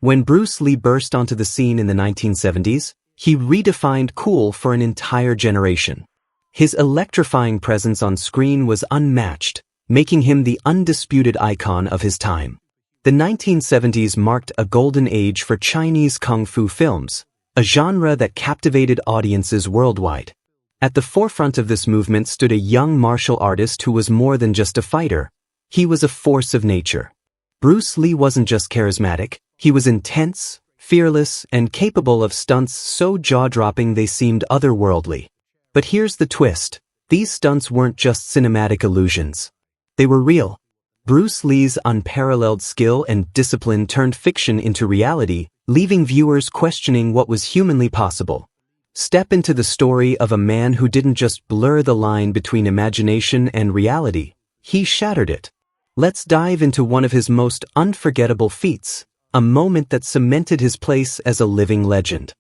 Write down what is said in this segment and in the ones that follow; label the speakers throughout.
Speaker 1: When Bruce Lee burst onto the scene in the 1970s, he redefined cool for an entire generation. His electrifying presence on screen was unmatched, making him the undisputed icon of his time. The 1970s marked a golden age for Chinese kung fu films, a genre that captivated audiences worldwide. At the forefront of this movement stood a young martial artist who was more than just a fighter. He was a force of nature. Bruce Lee wasn't just charismatic, he was intense, fearless, and capable of stunts so jaw-dropping they seemed otherworldly. But here's the twist. These stunts weren't just cinematic illusions. They were real. Bruce Lee's unparalleled skill and discipline turned fiction into reality, leaving viewers questioning what was humanly possible. Step into the story of a man who didn't just blur the line between imagination and reality, he shattered it. Let's dive into one of his most unforgettable feats, a moment that cemented his place as a living legend.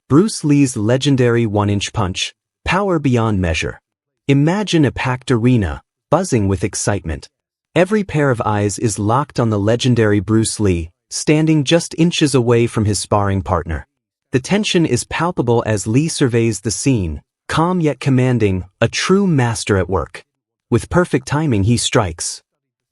Speaker 1: Bruce Lee's legendary one-inch punch, power beyond measure. Imagine a packed arena, buzzing with excitement. Every pair of eyes is locked on the legendary Bruce Lee, standing just inches away from his sparring partner. The tension is palpable as Lee surveys the scene, calm yet commanding, a true master at work. With perfect timing he strikes.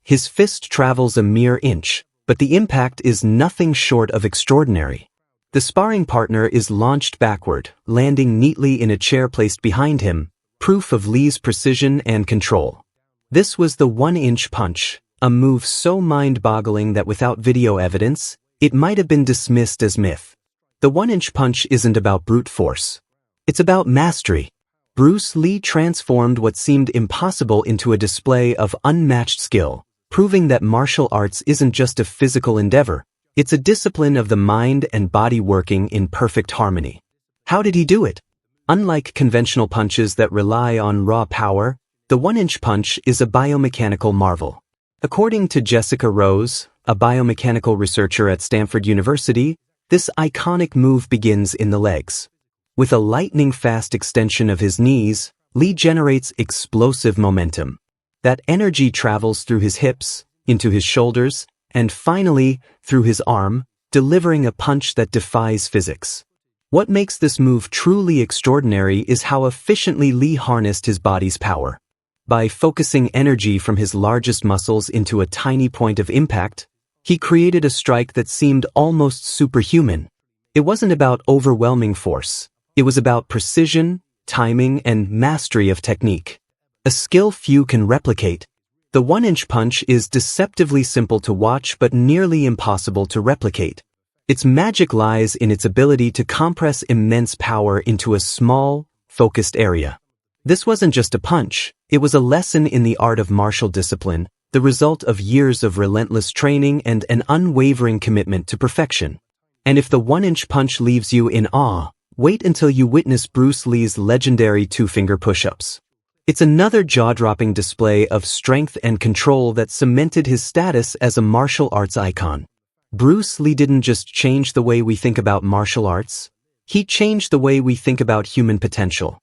Speaker 1: His fist travels a mere inch, but the impact is nothing short of extraordinary. The sparring partner is launched backward, landing neatly in a chair placed behind him, proof of Lee's precision and control. This was the one-inch punch, a move so mind-boggling that without video evidence, it might have been dismissed as myth. The one-inch punch isn't about brute force. It's about mastery. Bruce Lee transformed what seemed impossible into a display of unmatched skill, proving that martial arts isn't just a physical endeavor, it's a discipline of the mind and body working in perfect harmony. How did he do it? Unlike conventional punches that rely on raw power, the one-inch punch is a biomechanical marvel. According to Jessica Rose, a biomechanical researcher at Stanford University, this iconic move begins in the legs. With a lightning-fast extension of his knees, Lee generates explosive momentum. That energy travels through his hips, into his shoulders, and finally, through his arm, delivering a punch that defies physics. What makes this move truly extraordinary is how efficiently Lee harnessed his body's power. By focusing energy from his largest muscles into a tiny point of impact, he created a strike that seemed almost superhuman. It wasn't about overwhelming force. It was about precision, timing, and mastery of technique. A skill few can replicate. The one-inch punch is deceptively simple to watch but nearly impossible to replicate. Its magic lies in its ability to compress immense power into a small, focused area. This wasn't just a punch, it was a lesson in the art of martial discipline, the result of years of relentless training and an unwavering commitment to perfection. And if the one-inch punch leaves you in awe, wait until you witness Bruce Lee's legendary two-finger push-ups. It's another jaw-dropping display of strength and control that cemented his status as a martial arts icon. Bruce Lee didn't just change the way we think about martial arts, he changed the way we think about human potential.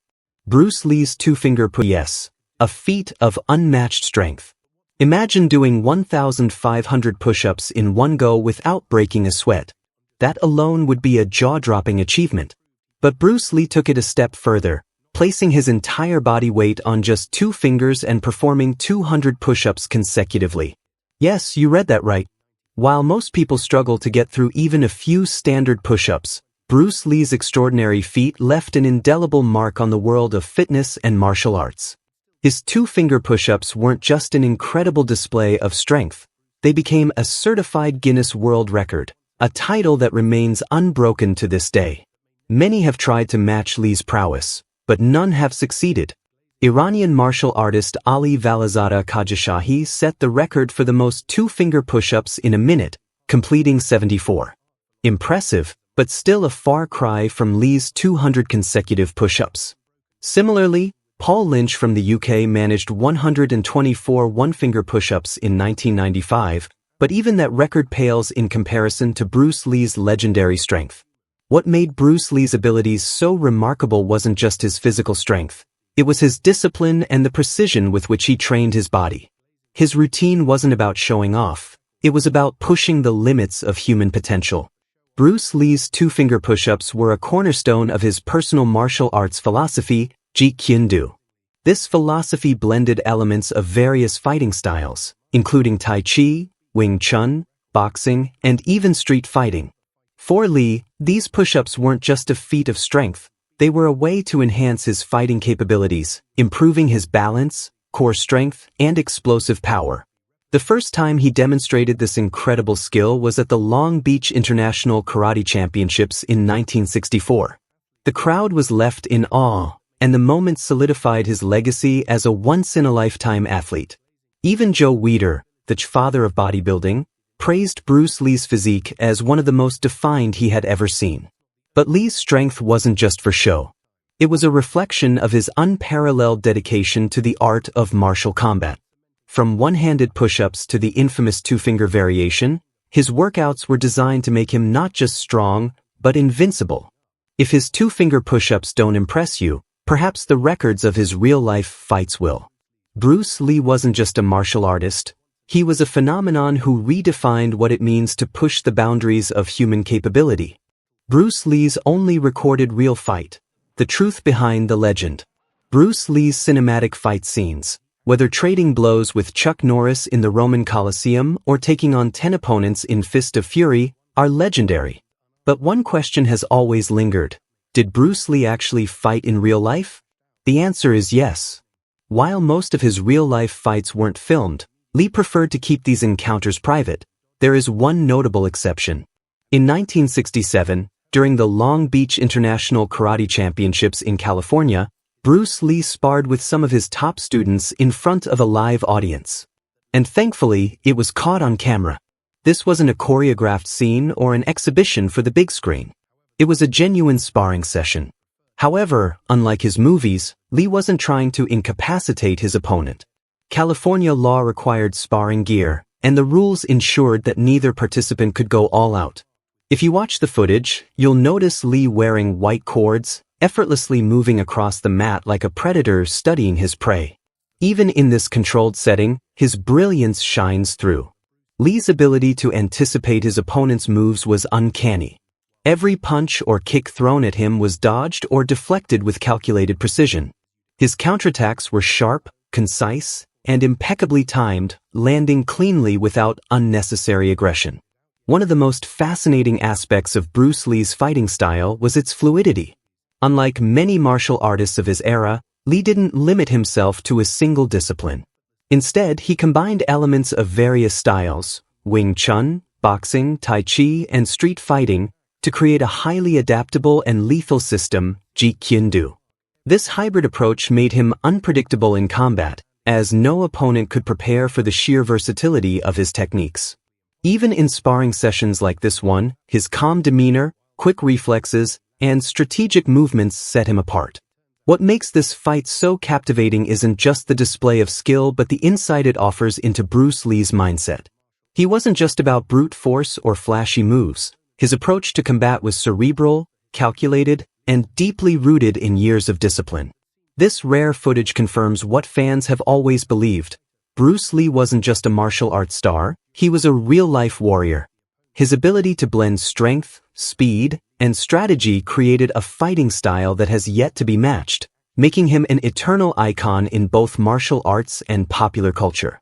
Speaker 1: Bruce Lee's two-finger push-ups, a feat of unmatched strength. Imagine doing 1,500 push-ups in one go without breaking a sweat. That alone would be a jaw-dropping achievement. But Bruce Lee took it a step further, placing his entire body weight on just 2 fingers and performing 200 push-ups consecutively. Yes, you read that right. While most people struggle to get through even a few standard push-ups, Bruce Lee's extraordinary feat left an indelible mark on the world of fitness and martial arts. His two-finger push-ups weren't just an incredible display of strength, they became a certified Guinness World Record, a title that remains unbroken to this day. Many have tried to match Lee's prowess, but none have succeeded. Iranian martial artist Ali Valizadeh Khajashahi set the record for the most two-finger push-ups in a minute, completing 74. Impressive, but still a far cry from Lee's 200 consecutive push-ups. Similarly, Paul Lynch from the UK managed 124 one-finger push-ups in 1995, but even that record pales in comparison to Bruce Lee's legendary strength. What made Bruce Lee's abilities so remarkable wasn't just his physical strength, it was his discipline and the precision with which he trained his body. His routine wasn't about showing off, it was about pushing the limits of human potential. Bruce Lee's two-finger push-ups were a cornerstone of his personal martial arts philosophy, Jeet Kune Do. This philosophy blended elements of various fighting styles, including Tai Chi, Wing Chun, boxing, and even street fighting. For Lee, these push-ups weren't just a feat of strength, they were a way to enhance his fighting capabilities, improving his balance, core strength, and explosive power. The first time he demonstrated this incredible skill was at the Long Beach International Karate Championships in 1964. The crowd was left in awe, and the moment solidified his legacy as a once-in-a-lifetime athlete. Even Joe Weider, the father of bodybuilding, praised Bruce Lee's physique as one of the most defined he had ever seen. But Lee's strength wasn't just for show. It was a reflection of his unparalleled dedication to the art of martial combat. From one-handed push-ups to the infamous two-finger variation, his workouts were designed to make him not just strong, but invincible. If his two-finger push-ups don't impress you, perhaps the records of his real-life fights will. Bruce Lee wasn't just a martial artist. He was a phenomenon who redefined what it means to push the boundaries of human capability. Bruce Lee's only recorded real fight, the truth behind the legend. Bruce Lee's cinematic fight scenes, whether trading blows with Chuck Norris in the Roman Colosseum or taking on 10 opponents in Fist of Fury, are legendary. But one question has always lingered. Did Bruce Lee actually fight in real life? The answer is yes. While most of his real-life fights weren't filmed, Lee preferred to keep these encounters private. There is one notable exception. In 1967, during the Long Beach International Karate Championships in California, Bruce Lee sparred with some of his top students in front of a live audience. And thankfully, it was caught on camera. This wasn't a choreographed scene or an exhibition for the big screen. It was a genuine sparring session. However, unlike his movies, Lee wasn't trying to incapacitate his opponent. California law required sparring gear, and the rules ensured that neither participant could go all out. If you watch the footage, you'll notice Lee wearing white cords, effortlessly moving across the mat like a predator studying his prey. Even in this controlled setting, his brilliance shines through. Lee's ability to anticipate his opponent's moves was uncanny. Every punch or kick thrown at him was dodged or deflected with calculated precision. His counterattacks were sharp, concise, and impeccably timed, landing cleanly without unnecessary aggression. One of the most fascinating aspects of Bruce Lee's fighting style was its fluidity. Unlike many martial artists of his era, Lee didn't limit himself to a single discipline. Instead, he combined elements of various styles, Wing Chun, boxing, Tai Chi, and street fighting, to create a highly adaptable and lethal system, Jeet Kune Do. This hybrid approach made him unpredictable in combat, as no opponent could prepare for the sheer versatility of his techniques. Even in sparring sessions like this one, his calm demeanor, quick reflexes, and strategic movements set him apart. What makes this fight so captivating isn't just the display of skill but the insight it offers into Bruce Lee's mindset. He wasn't just about brute force or flashy moves. His approach to combat was cerebral, calculated, and deeply rooted in years of discipline. This rare footage confirms what fans have always believed. Bruce Lee wasn't just a martial arts star, he was a real-life warrior. His ability to blend strength, speed, and strategy created a fighting style that has yet to be matched, making him an eternal icon in both martial arts and popular culture.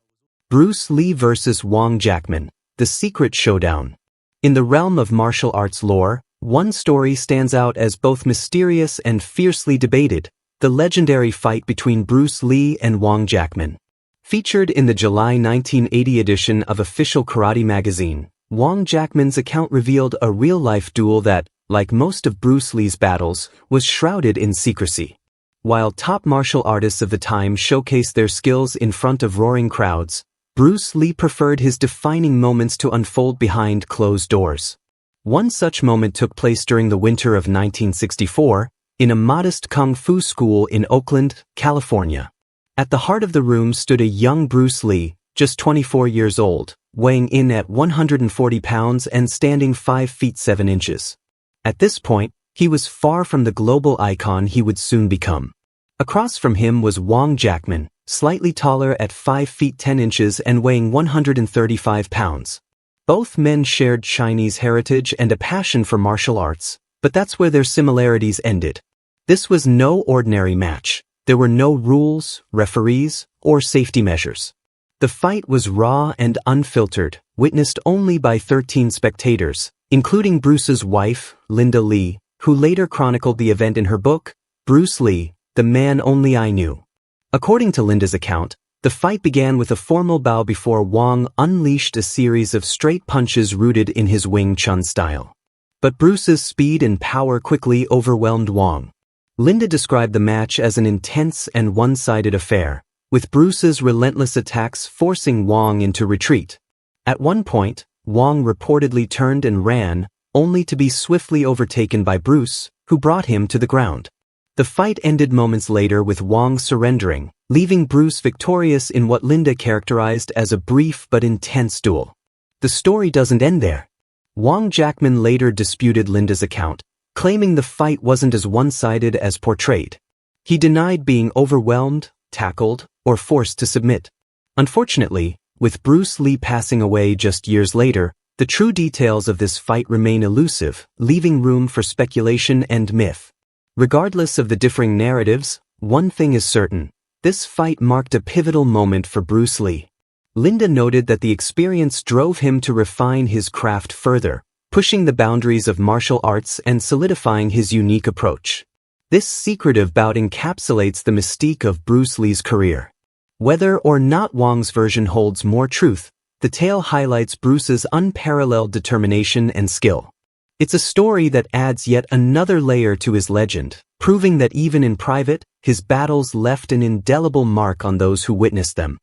Speaker 1: Bruce Lee vs. Wong Jackman, The Secret Showdown. In the realm of martial arts lore, one story stands out as both mysterious and fiercely debated: the legendary fight between Bruce Lee and Wong Jackman. Featured in the July 1980 edition of Official Karate magazine, Wong Jackman's account revealed a real-life duel that, like most of Bruce Lee's battles, was shrouded in secrecy. While top martial artists of the time showcased their skills in front of roaring crowds, Bruce Lee preferred his defining moments to unfold behind closed doors. One such moment took place during the winter of 1964, in a modest kung fu school in Oakland, California. At the heart of the room stood a young Bruce Lee, just 24 years old, weighing in at 140 pounds and standing 5 feet 7 inches. At this point, he was far from the global icon he would soon become. Across from him was Wong Jackman, slightly taller at 5 feet 10 inches and weighing 135 pounds. Both men shared Chinese heritage and a passion for martial arts, but that's where their similarities ended. This was no ordinary match. There were no rules, referees, or safety measures. The fight was raw and unfiltered, witnessed only by 13 spectators, including Bruce's wife, Linda Lee, who later chronicled the event in her book, Bruce Lee, The Man Only I Knew. According to Linda's account, the fight began with a formal bow before Wong unleashed a series of straight punches rooted in his Wing Chun style. But Bruce's speed and power quickly overwhelmed Wong. Linda described the match as an intense and one-sided affair, with Bruce's relentless attacks forcing Wong into retreat. At one point, Wong reportedly turned and ran, only to be swiftly overtaken by Bruce, who brought him to the ground. The fight ended moments later with Wong surrendering, leaving Bruce victorious in what Linda characterized as a brief but intense duel. The story doesn't end there. Wong Jackman later disputed Linda's account, claiming the fight wasn't as one-sided as portrayed. He denied being overwhelmed, tackled, or forced to submit. Unfortunately, with Bruce Lee passing away just years later, the true details of this fight remain elusive, leaving room for speculation and myth. Regardless of the differing narratives, one thing is certain: this fight marked a pivotal moment for Bruce Lee. Linda noted that the experience drove him to refine his craft further, pushing the boundaries of martial arts and solidifying his unique approach. This secretive bout encapsulates the mystique of Bruce Lee's career. Whether or not Wong's version holds more truth, the tale highlights Bruce's unparalleled determination and skill. It's a story that adds yet another layer to his legend, proving that even in private, his battles left an indelible mark on those who witnessed them.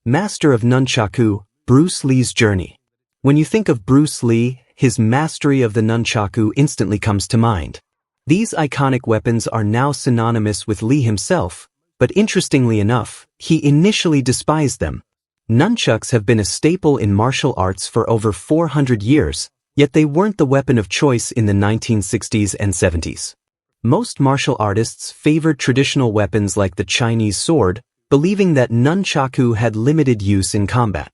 Speaker 1: Master of Nunchaku, Bruce Lee's journey. When you think of Bruce Lee, his mastery of the nunchaku instantly comes to mind. These iconic weapons are now synonymous with Lee himself, but interestingly enough, he initially despised them. Nunchucks have been a staple in martial arts for over 400 years, yet they weren't the weapon of choice in the 1960s and 70s. Most martial artists favored traditional weapons like the Chinese sword, believing that nunchaku had limited use in combat.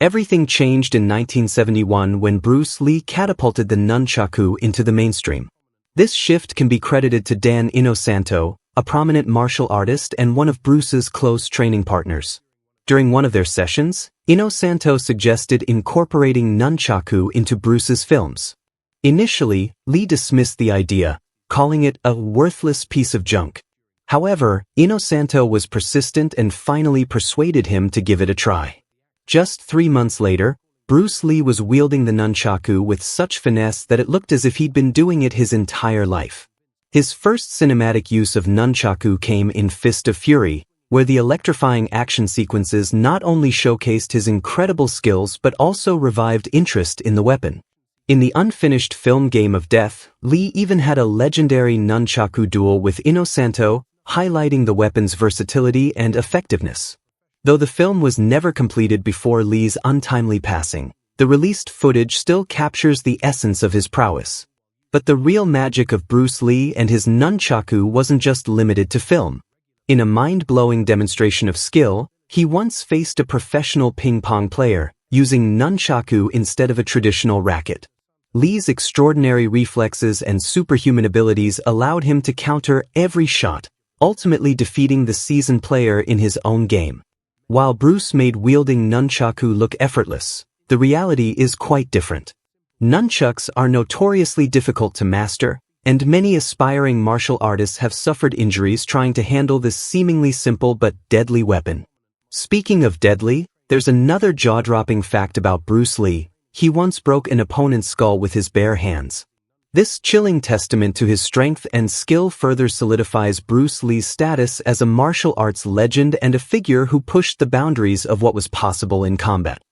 Speaker 1: Everything changed in 1971 when Bruce Lee catapulted the nunchaku into the mainstream. This shift can be credited to Dan Inosanto, a prominent martial artist and one of Bruce's close training partners. During one of their sessions, Inosanto suggested incorporating nunchaku into Bruce's films. Initially, Lee dismissed the idea, calling it a worthless piece of junk. However, Inosanto was persistent and finally persuaded him to give it a try. Just 3 months later, Bruce Lee was wielding the nunchaku with such finesse that it looked as if he'd been doing it his entire life. His first cinematic use of nunchaku came in Fist of Fury, where the electrifying action sequences not only showcased his incredible skills but also revived interest in the weapon. In the unfinished film Game of Death, Lee even had a legendary nunchaku duel with Inosanto, highlighting the weapon's versatility and effectiveness. Though the film was never completed before Lee's untimely passing, the released footage still captures the essence of his prowess. But the real magic of Bruce Lee and his nunchaku wasn't just limited to film. In a mind-blowing demonstration of skill, he once faced a professional ping-pong player, using nunchaku instead of a traditional racket. Lee's extraordinary reflexes and superhuman abilities allowed him to counter every shot, ultimately defeating the seasoned player in his own game. While Bruce made wielding nunchaku look effortless, the reality is quite different. Nunchucks are notoriously difficult to master, and many aspiring martial artists have suffered injuries trying to handle this seemingly simple but deadly weapon. Speaking of deadly, there's another jaw-dropping fact about Bruce Lee. He once broke an opponent's skull with his bare hands. This chilling testament to his strength and skill further solidifies Bruce Lee's status as a martial arts legend and a figure who pushed the boundaries of what was possible in combat.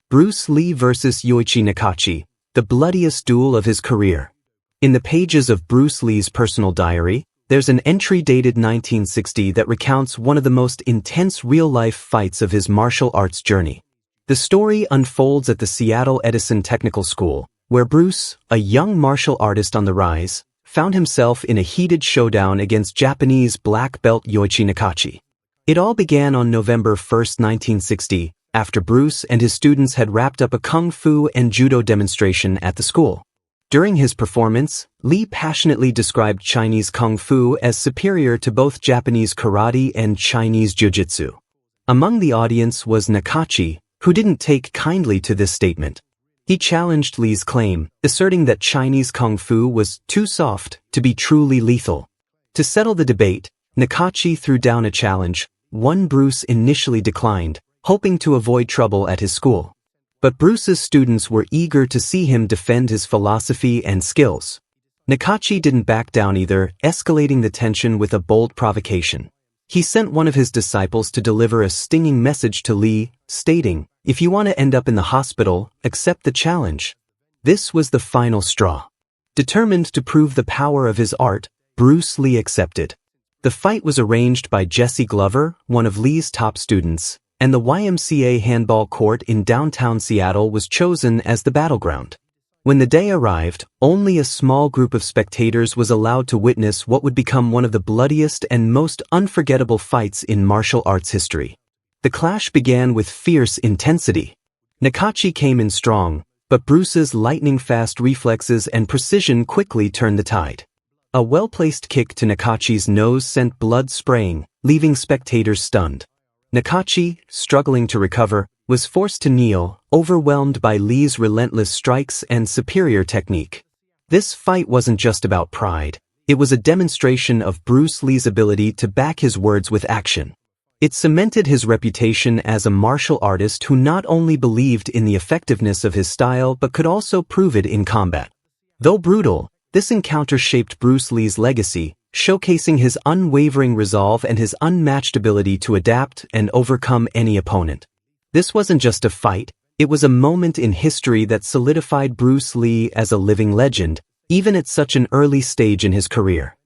Speaker 1: Bruce Lee vs. Yoichi Nakachi, the bloodiest duel of his career. In the pages of Bruce Lee's personal diary, there's an entry dated 1960 that recounts one of the most intense real-life fights of his martial arts journey. The story unfolds at the Seattle Edison Technical School, where Bruce, a young martial artist on the rise, found himself in a heated showdown against Japanese black belt Yoichi Nakachi. It all began on November 1, 1960, after Bruce and his students had wrapped up a kung fu and judo demonstration at the school. During his performance, Lee passionately described Chinese kung fu as superior to both Japanese karate and Chinese jiu-jitsu. Among the audience was Nakachi, who didn't take kindly to this statement. He challenged Lee's claim, asserting that Chinese kung fu was too soft to be truly lethal. To settle the debate, Nakachi threw down a challenge, one Bruce initially declined, hoping to avoid trouble at his school. But Bruce's students were eager to see him defend his philosophy and skills. Nakachi didn't back down either, escalating the tension with a bold provocation. He sent one of his disciples to deliver a stinging message to Lee, stating, "If you want to end up in the hospital, accept the challenge." This was the final straw. Determined to prove the power of his art, Bruce Lee accepted. The fight was arranged by Jesse Glover, one of Lee's top students, and the YMCA handball court in downtown Seattle was chosen as the battleground. When the day arrived, only a small group of spectators was allowed to witness what would become one of the bloodiest and most unforgettable fights in martial arts history. The clash began with fierce intensity. Nakachi came in strong, but Bruce's lightning-fast reflexes and precision quickly turned the tide. A well-placed kick to Nakachi's nose sent blood spraying, leaving spectators stunned. Nakachi, struggling to recover, was forced to kneel, overwhelmed by Lee's relentless strikes and superior technique. This fight wasn't just about pride, it was a demonstration of Bruce Lee's ability to back his words with action. It cemented his reputation as a martial artist who not only believed in the effectiveness of his style but could also prove it in combat. Though brutal, this encounter shaped Bruce Lee's legacy, showcasing his unwavering resolve and his unmatched ability to adapt and overcome any opponent. This wasn't just a fight, it was a moment in history that solidified Bruce Lee as a living legend, even at such an early stage in his career.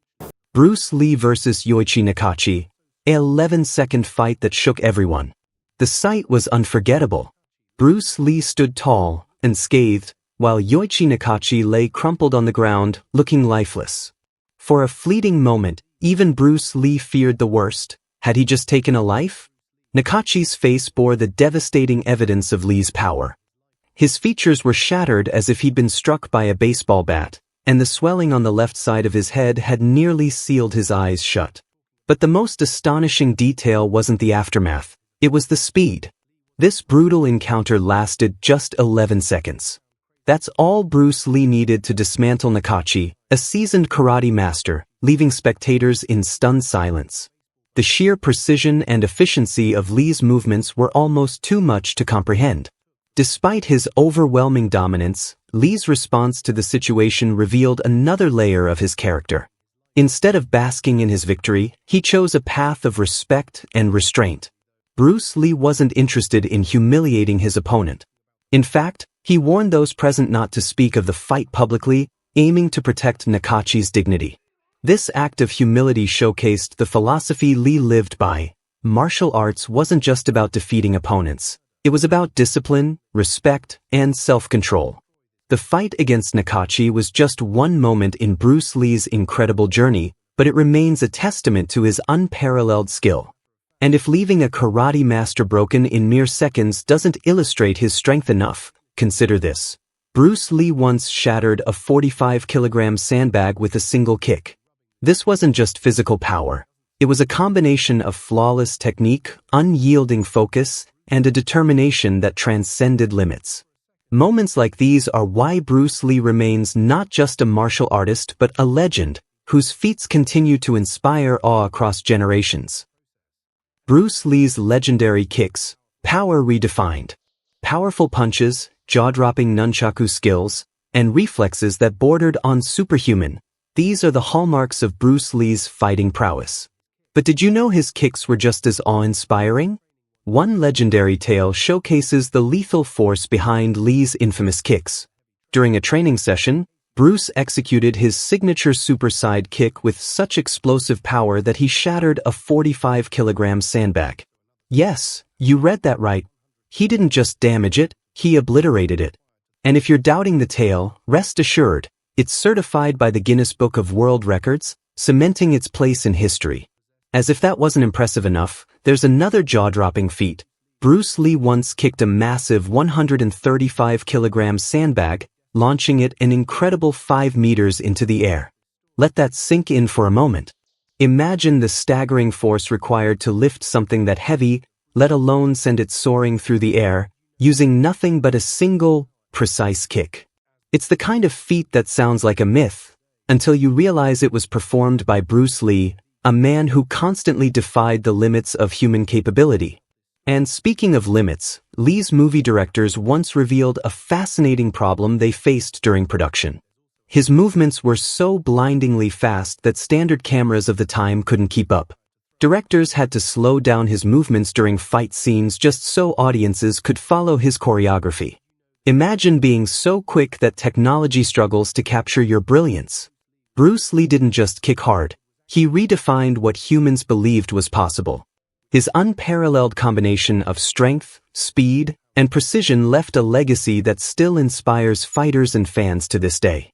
Speaker 1: Bruce Lee vs. Yoichi Nakachi, an 11-second fight that shook everyone. The sight was unforgettable. Bruce Lee stood tall, unscathed, while Yoichi Nakachi lay crumpled on the ground, looking lifeless. For a fleeting moment, even Bruce Lee feared the worst. Had he just taken a life? Nakachi's face bore the devastating evidence of Lee's power. His features were shattered as if he'd been struck by a baseball bat, and the swelling on the left side of his head had nearly sealed his eyes shut. But the most astonishing detail wasn't the aftermath, it was the speed. This brutal encounter lasted just 11 seconds. That's all Bruce Lee needed to dismantle Nakachi, a seasoned karate master, leaving spectators in stunned silence. The sheer precision and efficiency of Lee's movements were almost too much to comprehend. Despite his overwhelming dominance, Lee's response to the situation revealed another layer of his character. Instead of basking in his victory, he chose a path of respect and restraint. Bruce Lee wasn't interested in humiliating his opponent. In fact, he warned those present not to speak of the fight publicly, aiming to protect Nakachi's dignity. This act of humility showcased the philosophy Lee lived by. Martial arts wasn't just about defeating opponents. It was about discipline, respect, and self-control. The fight against Nakachi was just one moment in Bruce Lee's incredible journey, but it remains a testament to his unparalleled skill. And if leaving a karate master broken in mere seconds doesn't illustrate his strength enough, consider this. Bruce Lee once shattered a 45-kilogram sandbag with a single kick. This wasn't just physical power. It was a combination of flawless technique, unyielding focus, and a determination that transcended limits. Moments like these are why Bruce Lee remains not just a martial artist but a legend, whose feats continue to inspire awe across generations. Bruce Lee's legendary kicks, power redefined. Powerful punches, jaw-dropping nunchaku skills, and reflexes that bordered on superhuman. These are the hallmarks of Bruce Lee's fighting prowess. But did you know his kicks were just as awe-inspiring? One legendary tale showcases the lethal force behind Lee's infamous kicks. During a training session, Bruce executed his signature super side kick with such explosive power that he shattered a 45-kilogram sandbag. Yes, you read that right. He didn't just damage it, he obliterated it. And if you're doubting the tale, rest assured, it's certified by the Guinness Book of World Records, cementing its place in history. As if that wasn't impressive enough, there's another jaw-dropping feat. Bruce Lee once kicked a massive 135-kilogram sandbag, launching it an incredible 5 meters into the air. Let that sink in for a moment. Imagine the staggering force required to lift something that heavy, let alone send it soaring through the air, using nothing but a single, precise kick. It's the kind of feat that sounds like a myth, until you realize it was performed by Bruce Lee, a man who constantly defied the limits of human capability. And speaking of limits, Lee's movie directors once revealed a fascinating problem they faced during production. His movements were so blindingly fast that standard cameras of the time couldn't keep up. Directors had to slow down his movements during fight scenes just so audiences could follow his choreography. Imagine being so quick that technology struggles to capture your brilliance. Bruce Lee didn't just kick hard, he redefined what humans believed was possible. His unparalleled combination of strength, speed, and precision left a legacy that still inspires fighters and fans to this day.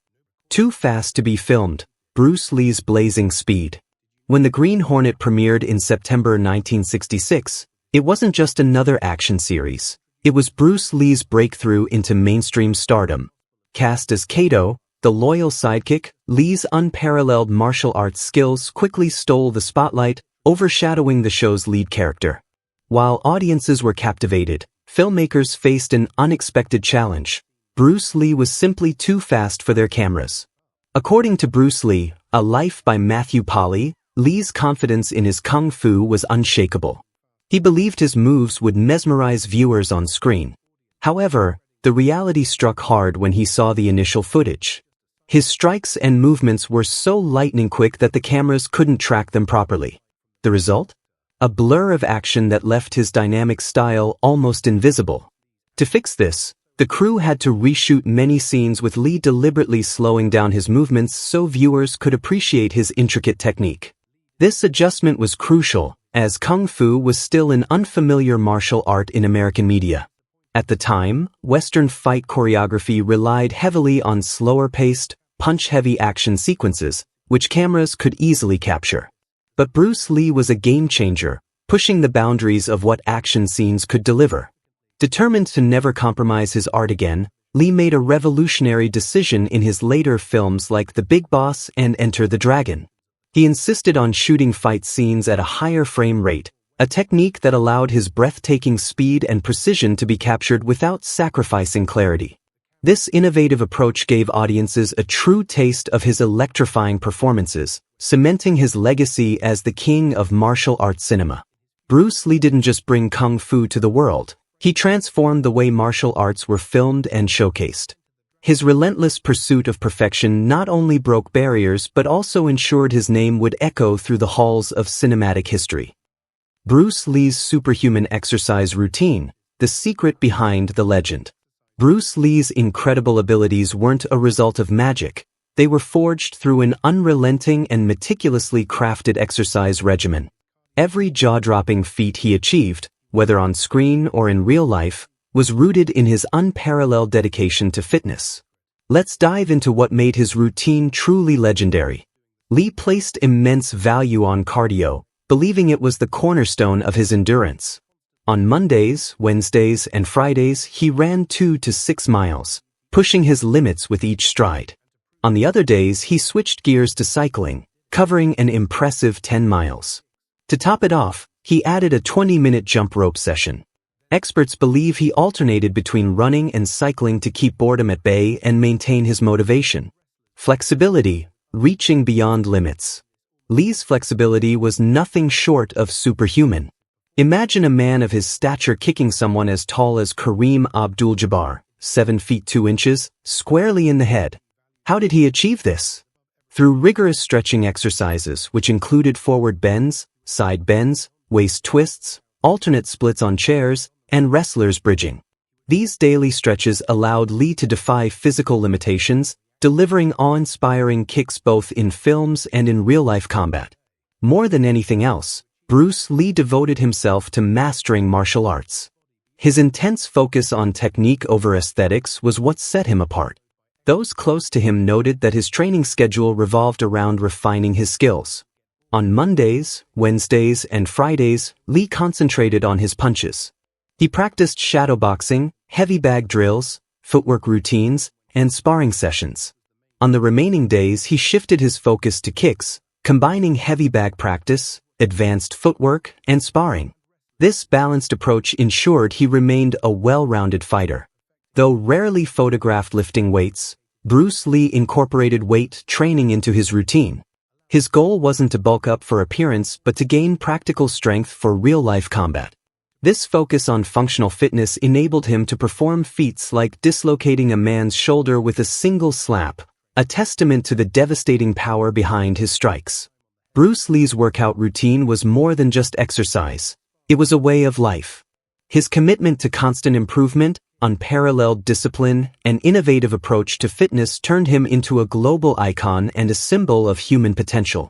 Speaker 1: Too Fast to Be Filmed, Bruce Lee's Blazing Speed. When The Green Hornet premiered in September 1966, it wasn't just another action series. It was Bruce Lee's breakthrough into mainstream stardom. Cast as Kato, the loyal sidekick, Lee's unparalleled martial arts skills quickly stole the spotlight, overshadowing the show's lead character. While audiences were captivated, filmmakers faced an unexpected challenge. Bruce Lee was simply too fast for their cameras. According to Bruce Lee, A Life by Matthew Polly, Lee's confidence in his kung fu was unshakable. He believed his moves would mesmerize viewers on screen. However, the reality struck hard when he saw the initial footage. His strikes and movements were so lightning quick that the cameras couldn't track them properly. The result? A blur of action that left his dynamic style almost invisible. To fix this, the crew had to reshoot many scenes with Lee deliberately slowing down his movements so viewers could appreciate his intricate technique. This adjustment was crucial, as Kung Fu was still an unfamiliar martial art in American media. At the time, Western fight choreography relied heavily on slower-paced, punch-heavy action sequences, which cameras could easily capture. But Bruce Lee was a game-changer, pushing the boundaries of what action scenes could deliver. Determined to never compromise his art again, Lee made a revolutionary decision in his later films like The Big Boss and Enter the Dragon. He insisted on shooting fight scenes at a higher frame rate, a technique that allowed his breathtaking speed and precision to be captured without sacrificing clarity. This innovative approach gave audiences a true taste of his electrifying performances, cementing his legacy as the king of martial arts cinema. Bruce Lee didn't just bring Kung Fu to the world, he transformed the way martial arts were filmed and showcased. His relentless pursuit of perfection not only broke barriers but also ensured his name would echo through the halls of cinematic history. Bruce Lee's superhuman exercise routine, the secret behind the legend. Bruce Lee's incredible abilities weren't a result of magic, they were forged through an unrelenting and meticulously crafted exercise regimen. Every jaw-dropping feat he achieved, whether on screen or in real life, was rooted in his unparalleled dedication to fitness. Let's dive into what made his routine truly legendary. Lee placed immense value on cardio, believing it was the cornerstone of his endurance. On Mondays, Wednesdays, and Fridays, he ran 2 to 6 miles, pushing his limits with each stride. On the other days, he switched gears to cycling, covering an impressive 10 miles. To top it off, he added a 20-minute jump rope session. Experts believe he alternated between running and cycling to keep boredom at bay and maintain his motivation. Flexibility, reaching beyond limits. Lee's flexibility was nothing short of superhuman. Imagine a man of his stature kicking someone as tall as Kareem Abdul-Jabbar, 7 feet 2 inches, squarely in the head. How did he achieve this? Through rigorous stretching exercises which included forward bends, side bends, waist twists, alternate splits on chairs, and wrestlers bridging. These daily stretches allowed Lee to defy physical limitations, delivering awe-inspiring kicks both in films and in real-life combat. More than anything else, Bruce Lee devoted himself to mastering martial arts. His intense focus on technique over aesthetics was what set him apart. Those close to him noted that his training schedule revolved around refining his skills. On Mondays, Wednesdays, and Fridays, Lee concentrated on his punches. He practiced shadowboxing, heavy bag drills, footwork routines, and sparring sessions. On the remaining days, he shifted his focus to kicks, combining heavy bag practice, advanced footwork, and sparring. This balanced approach ensured he remained a well-rounded fighter. Though rarely photographed lifting weights, Bruce Lee incorporated weight training into his routine. His goal wasn't to bulk up for appearance but to gain practical strength for real-life combat. This focus on functional fitness enabled him to perform feats like dislocating a man's shoulder with a single slap, a testament to the devastating power behind his strikes. Bruce Lee's workout routine was more than just exercise. It was a way of life. His commitment to constant improvement, unparalleled discipline, and innovative approach to fitness turned him into a global icon and a symbol of human potential.